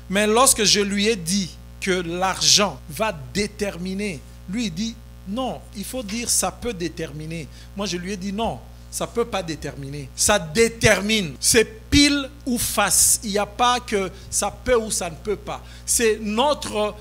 Mais lorsque je lui ai dit que l'argent va déterminer, lui il dit non, il faut dire ça peut déterminer. Moi je lui ai dit non, ça ne peut pas déterminer. Ça détermine. C'est pile ou face. Il n'y a pas que ça peut ou ça ne peut pas. C'est notre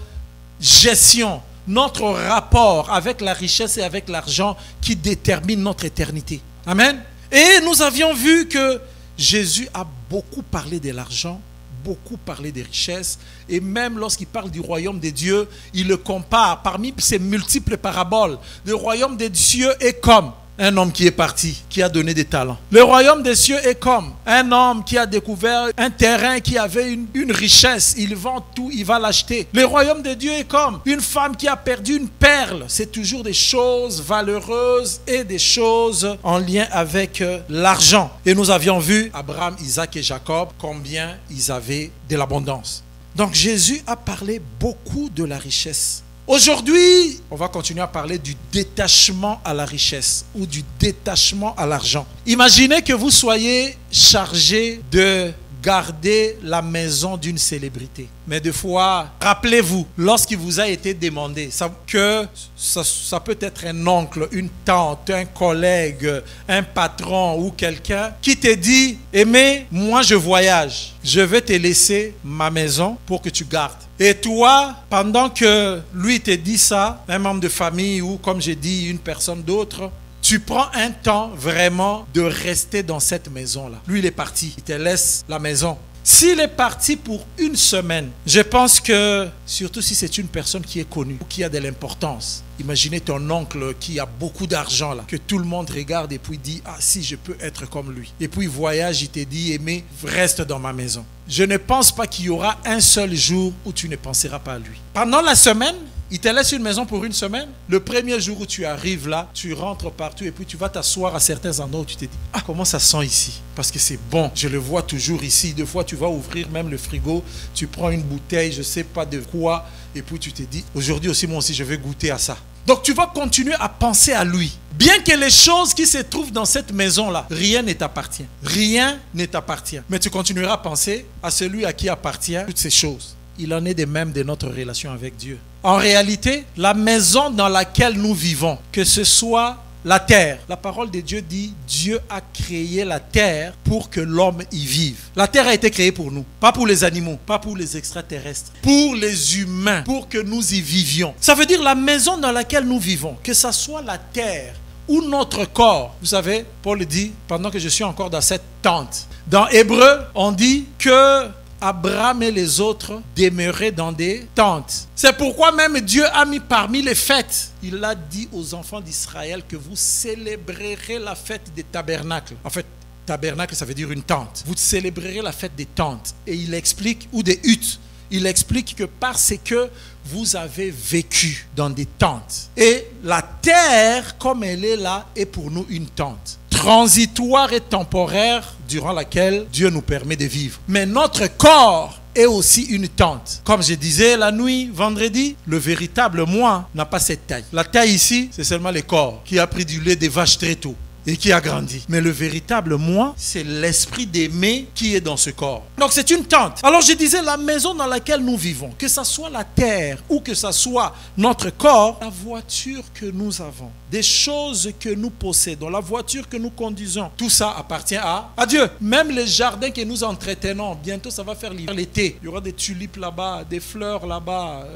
gestion, notre rapport avec la richesse et avec l'argent qui détermine notre éternité. Amen. Et nous avions vu que Jésus a beaucoup parlé de l'argent, beaucoup parlé des richesses, et même lorsqu'il parle du royaume des dieux, il le compare parmi ses multiples paraboles. Le royaume des cieux est comme un homme qui est parti, qui a donné des talents. Le royaume des cieux est comme un homme qui a découvert un terrain qui avait une richesse. Il vend tout, il va l'acheter. Le royaume de Dieu est comme une femme qui a perdu une perle. C'est toujours des choses valeureuses et des choses en lien avec l'argent. Et nous avions vu Abraham, Isaac et Jacob, combien ils avaient de l'abondance. Donc Jésus a parlé beaucoup de la richesse. Aujourd'hui, on va continuer à parler du détachement à la richesse ou du détachement à l'argent. Imaginez que vous soyez chargé de garder la maison d'une célébrité. Mais des fois, rappelez-vous, lorsqu'il vous a été demandé que ça peut être un oncle, une tante, un collègue, un patron ou quelqu'un qui te dit « Aimé, moi je voyage, je vais te laisser ma maison pour que tu gardes. » Et toi, pendant que lui te dit ça, un membre de famille ou comme j'ai dit, une personne d'autre, tu prends un temps vraiment de rester dans cette maison-là. Lui, il est parti. Il te laisse la maison. S'il est parti pour une semaine, je pense que, surtout si c'est une personne qui est connue ou qui a de l'importance, imaginez ton oncle qui a beaucoup d'argent là, que tout le monde regarde et puis dit « Ah, si je peux être comme lui ». Et puis il voyage, il te dit « Aimé, reste dans ma maison ». Je ne pense pas qu'il y aura un seul jour où tu ne penseras pas à lui. Pendant la semaine, il te laisse une maison pour une semaine. Le premier jour où tu arrives là, tu rentres partout et puis tu vas t'asseoir à certains endroits où tu te dis « Ah, comment ça sent ici ?» Parce que c'est bon, je le vois toujours ici. Des fois, tu vas ouvrir même le frigo, tu prends une bouteille, je ne sais pas de quoi, et puis tu te dis « Aujourd'hui aussi, moi aussi, je vais goûter à ça. » Donc tu vas continuer à penser à lui. Bien que les choses qui se trouvent dans cette maison-là, rien ne t'appartient. Rien ne t'appartient. Mais tu continueras à penser à celui à qui appartient toutes ces choses. Il en est de même de notre relation avec Dieu. En réalité, la maison dans laquelle nous vivons, que ce soit la terre, la parole de Dieu dit, Dieu a créé la terre pour que l'homme y vive. La terre a été créée pour nous, pas pour les animaux, pas pour les extraterrestres, pour les humains, pour que nous y vivions. Ça veut dire la maison dans laquelle nous vivons, que ce soit la terre ou notre corps. Vous savez, Paul dit, pendant que je suis encore dans cette tente, dans Hébreu, on dit que Abraham et les autres demeuraient dans des tentes. C'est pourquoi même Dieu a mis parmi les fêtes. Il a dit aux enfants d'Israël que vous célébrerez la fête des tabernacles. En fait, tabernacle, ça veut dire une tente. Vous célébrerez la fête des tentes. Et il explique, ou des huttes. Il explique que parce que vous avez vécu dans des tentes. Et la terre, comme elle est là, est pour nous une tente. Transitoire et temporaire durant laquelle Dieu nous permet de vivre. Mais notre corps est aussi une tente. Comme je disais la nuit, vendredi, le véritable moi n'a pas cette taille. La taille ici, c'est seulement le corps qui a pris du lait des vaches très tôt et qui a grandi. Mais le véritable moi, c'est l'esprit d'aimer qui est dans ce corps. Donc c'est une tente. Alors je disais, la maison dans laquelle nous vivons, que ce soit la terre ou que ce soit notre corps, la voiture que nous avons, des choses que nous possédons, la voiture que nous conduisons, tout ça appartient à Dieu. Même les jardins que nous entretenons, bientôt ça va faire l'été. Il y aura des tulipes là-bas, des fleurs là-bas.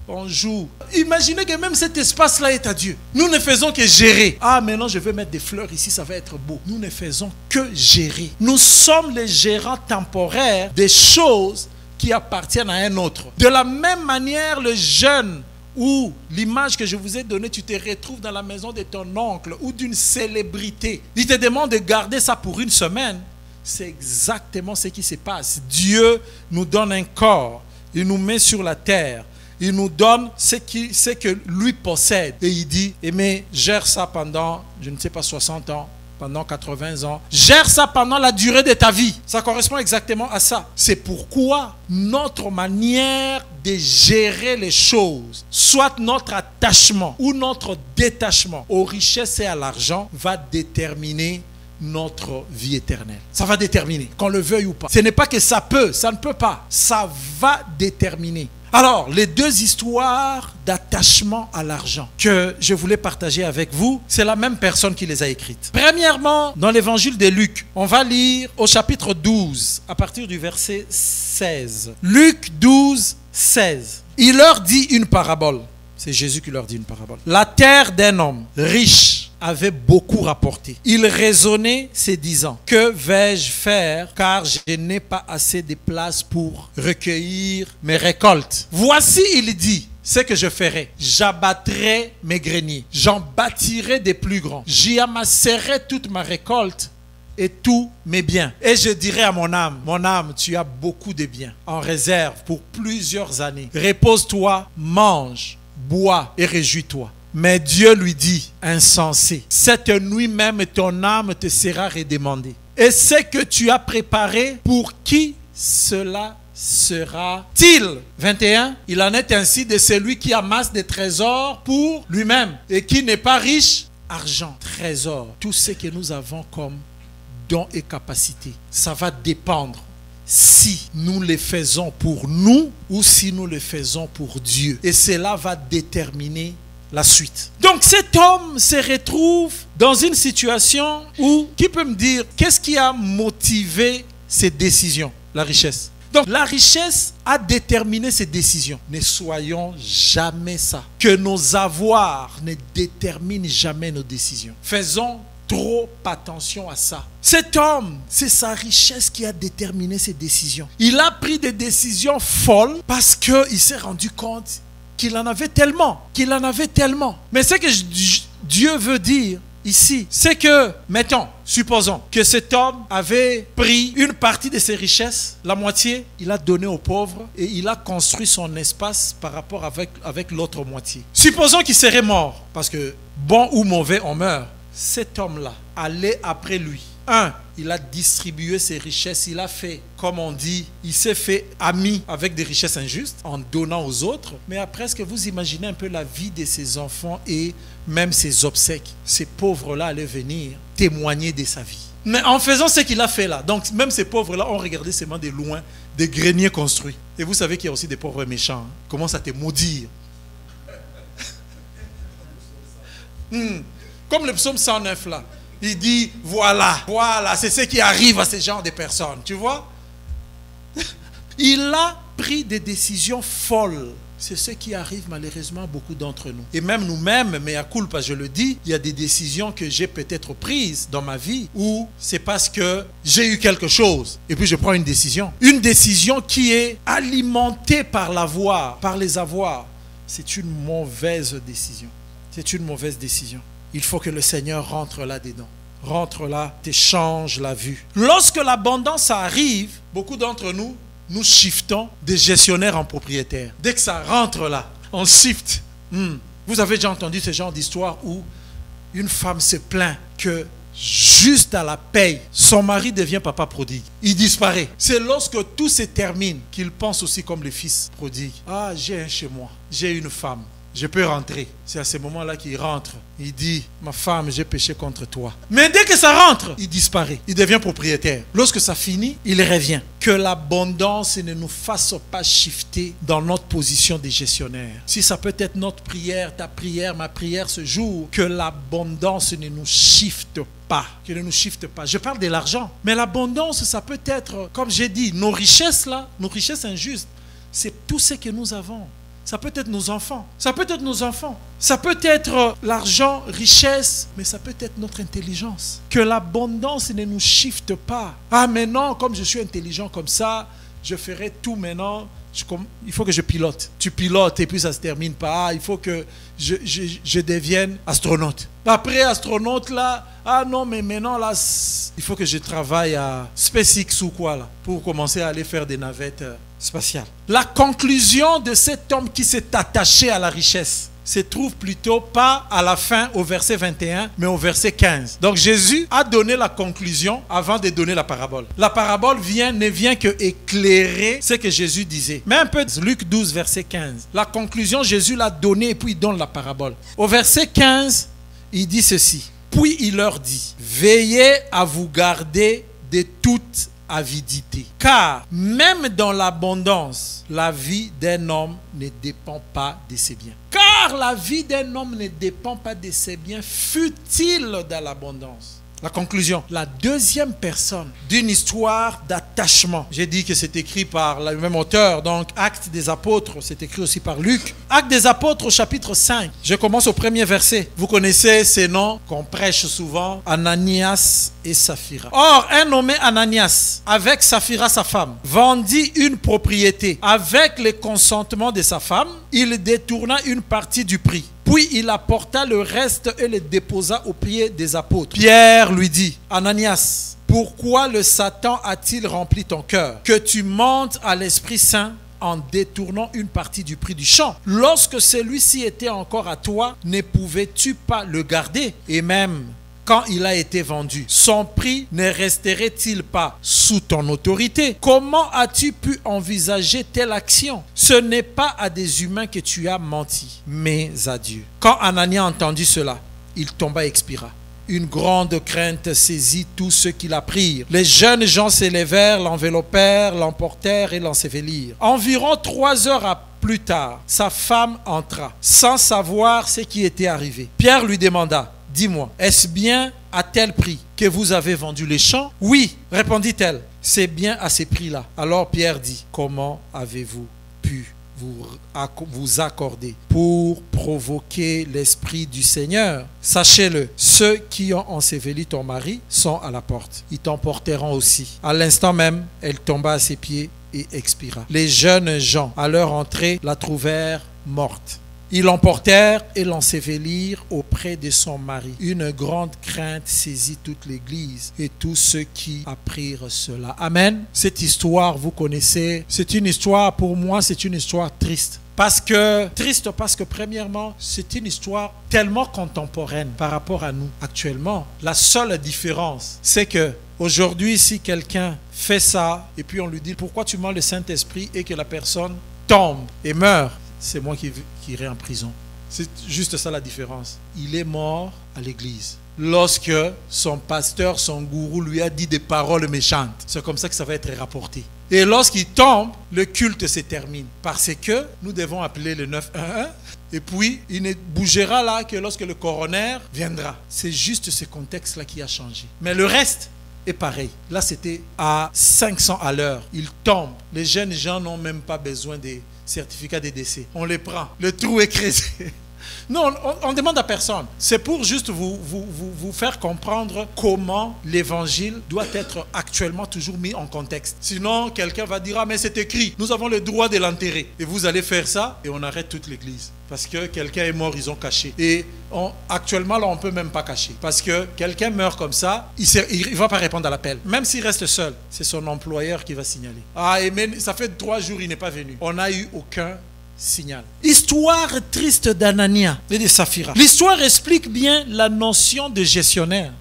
On joue. Imaginez que même cet espace-là est à Dieu. Nous ne faisons que gérer. Ah, maintenant je vais mettre des fleurs ici, ça va être beau. Nous ne faisons que gérer. Nous sommes les gérants temporaires des choses qui appartiennent à un autre. De la même manière, le jeune ou l'image que je vous ai donnée, tu te retrouves dans la maison de ton oncle ou d'une célébrité. Il te demande de garder ça pour une semaine. C'est exactement ce qui se passe. Dieu nous donne un corps. Il nous met sur la terre. Il nous donne ce que lui possède. Et il dit, mais gère ça pendant, je ne sais pas, 60 ans, pendant 80 ans. Gère ça pendant la durée de ta vie. Ça correspond exactement à ça. C'est pourquoi notre manière de gérer les choses, soit notre attachement ou notre détachement aux richesses et à l'argent, va déterminer notre vie éternelle. Ça va déterminer, qu'on le veuille ou pas. Ce n'est pas que ça peut, ça ne peut pas. Ça va déterminer. Alors, les deux histoires d'attachement à l'argent que je voulais partager avec vous, c'est la même personne qui les a écrites. Premièrement, dans l'évangile de Luc, on va lire au chapitre 12, à partir du verset 16. Luc 12, 16. Il leur dit une parabole. C'est Jésus qui leur dit une parabole. La terre d'un homme riche avait beaucoup rapporté. Il raisonnait se disant, que vais-je faire car je n'ai pas assez de place pour recueillir mes récoltes. Voici, il dit, ce que je ferai. J'abattrai mes greniers. J'en bâtirai des plus grands. J'y amasserai toute ma récolte et tous mes biens. Et je dirai à mon âme, tu as beaucoup de biens en réserve pour plusieurs années. Repose-toi, mange, bois et réjouis-toi. Mais Dieu lui dit, insensé, cette nuit même ton âme te sera redemandée. Et ce que tu as préparé, pour qui cela sera-t-il? 21. Il en est ainsi de celui qui amasse des trésors pour lui-même et qui n'est pas riche. Argent, trésor, tout ce que nous avons comme dons et capacités, ça va dépendre si nous le faisons pour nous ou si nous le faisons pour Dieu. Et cela va déterminer la suite. Donc cet homme se retrouve dans une situation où, qui peut me dire, qu'est-ce qui a motivé ses décisions? La richesse. Donc la richesse a déterminé ses décisions. Ne soyons jamais ça. Que nos avoirs ne déterminent jamais nos décisions. Faisons trop attention à ça. Cet homme, c'est sa richesse qui a déterminé ses décisions. Il a pris des décisions folles parce qu'il s'est rendu compte qu'il en avait tellement. Mais ce que Dieu veut dire ici, c'est que, mettons, supposons que cet homme avait pris une partie de ses richesses, la moitié, il a donné aux pauvres et il a construit son espace par rapport avec l'autre moitié. Supposons qu'il serait mort, parce que bon ou mauvais, on meurt. Cet homme-là allait après lui. Il a distribué ses richesses, il a fait, comme on dit, il s'est fait ami avec des richesses injustes en donnant aux autres. Mais après, est-ce que vous imaginez un peu la vie de ses enfants et même ses obsèques? Ces pauvres-là allaient venir témoigner de sa vie. Mais en faisant ce qu'il a fait là, donc même ces pauvres-là ont regardé seulement de loin des greniers construits. Et vous savez qu'il y a aussi des pauvres méchants. Commence à te maudire. Comme le psaume 109 là. Il dit, voilà, c'est ce qui arrive à ce genre de personnes, tu vois. Il a pris des décisions folles. C'est ce qui arrive malheureusement à beaucoup d'entre nous. Et même nous-mêmes, mais à culpa, je le dis, il y a des décisions que j'ai peut-être prises dans ma vie où c'est parce que j'ai eu quelque chose. Et puis je prends une décision. Une décision qui est alimentée par l'avoir, par les avoirs. C'est une mauvaise décision. C'est une mauvaise décision. Il faut que le Seigneur rentre là-dedans. Rentre là, t'échange la vue. Lorsque l'abondance arrive, beaucoup d'entre nous, nous shiftons des gestionnaires en propriétaires. Dès que ça rentre là, on shift. Vous avez déjà entendu ce genre d'histoire où une femme se plaint que juste à la paye, son mari devient papa prodigue. Il disparaît. C'est lorsque tout se termine qu'il pense aussi comme les fils prodigues. Ah, j'ai un chez moi, j'ai une femme. Je peux rentrer. C'est à ce moment-là qu'il rentre. Il dit, ma femme, j'ai péché contre toi. Mais dès que ça rentre, il disparaît. Il devient propriétaire. Lorsque ça finit, il revient. Que l'abondance ne nous fasse pas shifter dans notre position de gestionnaire. Si ça peut être notre prière, ta prière, ma prière ce jour, que l'abondance ne nous shifte pas. Que ne nous shifte pas. Je parle de l'argent. Mais l'abondance, ça peut être, comme j'ai dit, nos richesses là, nos richesses injustes. C'est tout ce que nous avons. Ça peut être nos enfants. Ça peut être nos enfants. Ça peut être l'argent, richesse, mais ça peut être notre intelligence. Que l'abondance ne nous shifte pas. Ah, mais non, comme je suis intelligent comme ça, je ferai tout maintenant. Il faut que je pilote. Tu pilotes et puis ça se termine pas. Ah, il faut que je devienne astronaute. Après astronaute là, ah non, mais maintenant là, il faut que je travaille à SpaceX ou quoi là, pour commencer à aller faire des navettes spatiales. La conclusion de cet homme qui s'est attaché à la richesse se trouve plutôt pas à la fin au verset 21, mais au verset 15. Donc Jésus a donné la conclusion avant de donner la parabole. La parabole ne vient que éclairer ce que Jésus disait. Mais un peu Luc 12, verset 15. La conclusion, Jésus l'a donnée et puis il donne la parabole. Au verset 15, il dit ceci. Puis il leur dit, veillez à vous garder de toute avidité. Car même dans l'abondance, la vie d'un homme ne dépend pas de ses biens. Car la vie d'un homme ne dépend pas de ses biens, fut-il dans l'abondance. La conclusion, la deuxième personne d'une histoire d'attachement. J'ai dit que c'est écrit par le même auteur, donc Actes des Apôtres, c'est écrit aussi par Luc. Actes des Apôtres au chapitre 5, je commence au premier verset. Vous connaissez ces noms qu'on prêche souvent, Ananias et Saphira. Or, un nommé Ananias, avec Saphira sa femme, vendit une propriété. Avec le consentement de sa femme, il détourna une partie du prix. Puis il apporta le reste et le déposa aux pieds des apôtres. Pierre lui dit, Ananias, pourquoi le Satan a-t-il rempli ton cœur, que tu mentes à l'Esprit Saint en détournant une partie du prix du champ? Lorsque celui-ci était encore à toi, ne pouvais-tu pas le garder? Et même quand il a été vendu, son prix ne resterait-il pas sous ton autorité? Comment as-tu pu envisager telle action? Ce n'est pas à des humains que tu as menti, mais à Dieu. Quand Ananias entendu cela, il tomba et expira. Une grande crainte saisit tous ceux qui l'apprirent. Les jeunes gens s'élevèrent, l'enveloppèrent, l'emportèrent et l'ensevelirent. Environ 3 heures plus tard, sa femme entra, sans savoir ce qui était arrivé. Pierre lui demanda, dis-moi, est-ce bien à tel prix que vous avez vendu les champs? Oui, répondit-elle, c'est bien à ces prix-là. Alors Pierre dit, comment avez-vous pu vous accorder pour provoquer l'Esprit du Seigneur? Sachez-le, ceux qui ont enseveli ton mari sont à la porte. Ils t'emporteront aussi. À l'instant même, elle tomba à ses pieds et expira. Les jeunes gens, à leur entrée, la trouvèrent morte. Ils l'emportèrent et l'ensevelirent auprès de son mari. Une grande crainte saisit toute l'église et tous ceux qui apprirent cela. Amen. Cette histoire, vous connaissez, c'est une histoire, pour moi, c'est une histoire triste. Parce que premièrement, c'est une histoire tellement contemporaine par rapport à nous actuellement. La seule différence, c'est que aujourd'hui, si quelqu'un fait ça et puis on lui dit pourquoi tu mens le Saint-Esprit et que la personne tombe et meurt, c'est moi qui irai en prison. C'est juste ça la différence. Il est mort à l'église. Lorsque son pasteur, son gourou lui a dit des paroles méchantes, c'est comme ça que ça va être rapporté. Et lorsqu'il tombe, le culte se termine. Parce que nous devons appeler le 911 et puis il ne bougera là que lorsque le coroner viendra. C'est juste ce contexte-là qui a changé. Mais le reste est pareil. Là, c'était à 500 à l'heure. Il tombe. Les jeunes gens n'ont même pas besoin des certificats de décès. On les prend. Le trou est creusé. Non, on demande à personne. C'est pour juste vous faire comprendre comment l'évangile doit être actuellement toujours mis en contexte. Sinon, quelqu'un va dire, ah mais c'est écrit, nous avons le droit de l'enterrer. Et vous allez faire ça et on arrête toute l'église. Parce que quelqu'un est mort, ils ont caché. Et actuellement, là, on ne peut même pas cacher. Parce que quelqu'un meurt comme ça, il ne va pas répondre à l'appel. Même s'il reste seul, c'est son employeur qui va signaler. Ah, et mais ça fait 3 jours, il n'est pas venu. On n'a eu aucun signal. Histoire triste d'Ananias et de Saphira. L'histoire explique bien la notion de gestionnaire.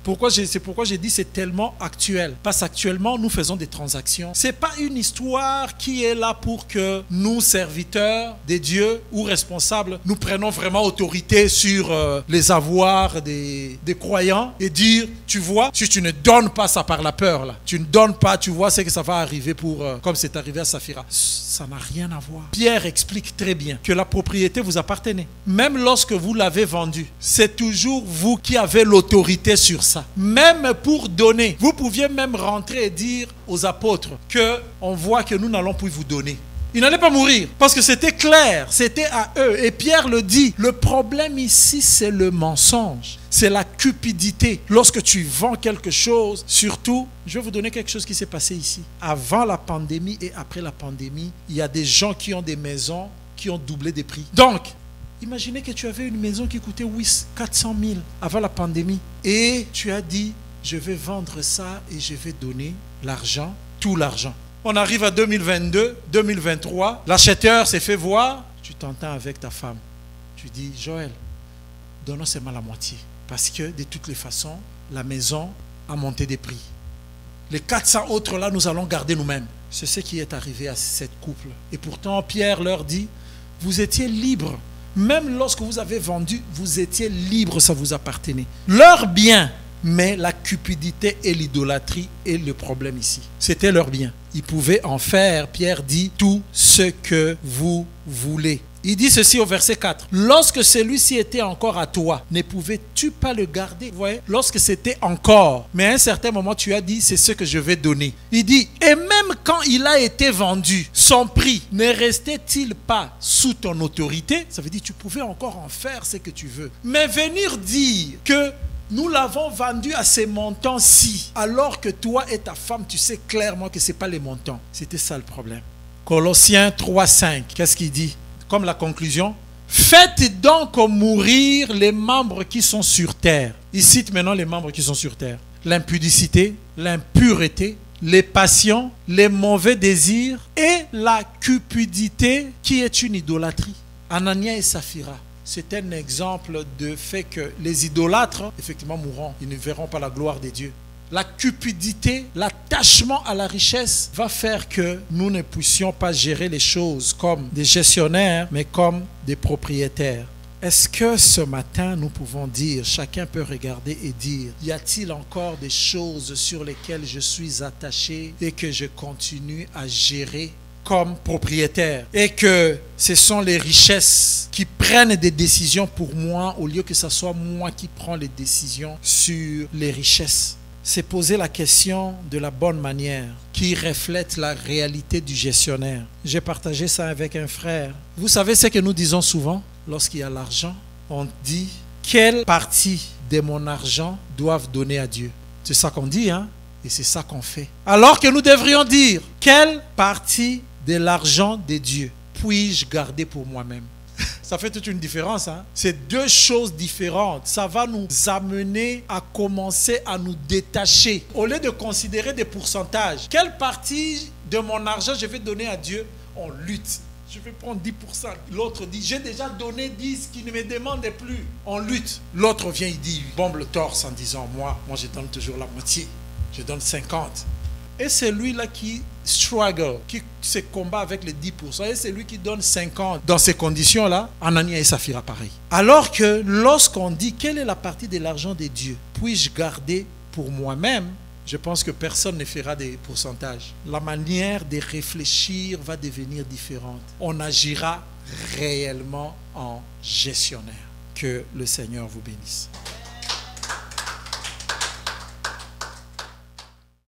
C'est pourquoi j'ai dit c'est tellement actuel. Parce qu'actuellement, nous faisons des transactions. Ce n'est pas une histoire qui est là pour que nous, serviteurs de Dieu ou responsables, nous prenons vraiment autorité sur les avoirs des croyants et dire, tu vois, si tu ne donnes pas ça par la peur, là, tu ne donnes pas, tu vois, c'est que ça va arriver comme c'est arrivé à Saphira. Ça n'a rien à voir. Pierre explique très bien que la propriété vous appartenait. Même lorsque vous l'avez vendue, c'est toujours vous qui avez l'autorité sur ça. Même pour donner, vous pouviez même rentrer et dire aux apôtres que on voit que nous n'allons plus vous donner. Ils n'allaient pas mourir parce que c'était clair, c'était à eux. Et Pierre le dit, le problème ici, c'est le mensonge, c'est la cupidité. Lorsque tu vends quelque chose, surtout, je vais vous donner quelque chose qui s'est passé ici. Avant la pandémie et après la pandémie, il y a des gens qui ont des maisons qui ont doublé des prix. Donc, imaginez que tu avais une maison qui coûtait 400 000 avant la pandémie. Et tu as dit, je vais vendre ça et je vais donner l'argent, tout l'argent. On arrive à 2022, 2023, l'acheteur s'est fait voir, tu t'entends avec ta femme. Tu dis, Joël, donnons seulement la moitié. Parce que de toutes les façons, la maison a monté des prix. Les 400 autres là, nous allons garder nous-mêmes. C'est ce qui est arrivé à cette couple. Et pourtant, Pierre leur dit, vous étiez libres Même lorsque vous avez vendu, vous étiez libre, ça vous appartenait. Leur bien, mais la cupidité et l'idolâtrie est le problème ici. C'était leur bien. Ils pouvaient en faire, Pierre dit, tout ce que vous voulez. Il dit ceci au verset 4. Lorsque celui-ci était encore à toi, ne pouvais-tu pas le garder? Vous voyez, lorsque c'était encore, mais à un certain moment, tu as dit, c'est ce que je vais donner. Il dit, et même quand il a été vendu, son prix ne restait-il pas sous ton autorité? Ça veut dire, tu pouvais encore en faire ce que tu veux. Mais venir dire que nous l'avons vendu à ces montants-ci, alors que toi et ta femme, tu sais clairement que ce n'est pas les montants. C'était ça le problème. Colossiens 3,5, qu'est-ce qu'il dit? Comme la conclusion, faites donc mourir les membres qui sont sur terre. Il cite maintenant les membres qui sont sur terre. L'impudicité, l'impureté, les passions, les mauvais désirs et la cupidité qui est une idolâtrie. Anania et Saphira, c'est un exemple de fait que les idolâtres, effectivement, mourront. Ils ne verront pas la gloire de Dieu. La cupidité, l'attachement à la richesse va faire que nous ne puissions pas gérer les choses comme des gestionnaires, mais comme des propriétaires. Est-ce que ce matin, nous pouvons dire, chacun peut regarder et dire, y a-t-il encore des choses sur lesquelles je suis attaché et que je continue à gérer comme propriétaire, et que ce sont les richesses qui prennent des décisions pour moi au lieu que ce soit moi qui prends les décisions sur les richesses? C'est poser la question de la bonne manière qui reflète la réalité du gestionnaire. J'ai partagé ça avec un frère. Vous savez ce que nous disons souvent lorsqu'il y a l'argent? On dit, quelle partie de mon argent doivent donner à Dieu? C'est ça qu'on dit, hein? Et c'est ça qu'on fait. Alors que nous devrions dire, quelle partie de l'argent de Dieu puis-je garder pour moi-même? Ça fait toute une différence, hein? C'est deux choses différentes. Ça va nous amener à commencer à nous détacher. Au lieu de considérer des pourcentages, quelle partie de mon argent je vais donner à Dieu? On lutte. Je vais prendre 10%. L'autre dit, j'ai déjà donné 10 qui ne me demandent plus. On lutte. L'autre vient, il dit, il bombe le torse en disant, moi je donne toujours la moitié. Je donne 50. Et c'est lui-là qui struggle, qui se combat avec les 10%. Et c'est lui qui donne 50. Dans ces conditions-là, Anania et Saphira, pareil. Alors que lorsqu'on dit, quelle est la partie de l'argent de Dieu puis-je garder pour moi-même? Je pense que personne ne fera des pourcentages. La manière de réfléchir va devenir différente. On agira réellement en gestionnaire. Que le Seigneur vous bénisse.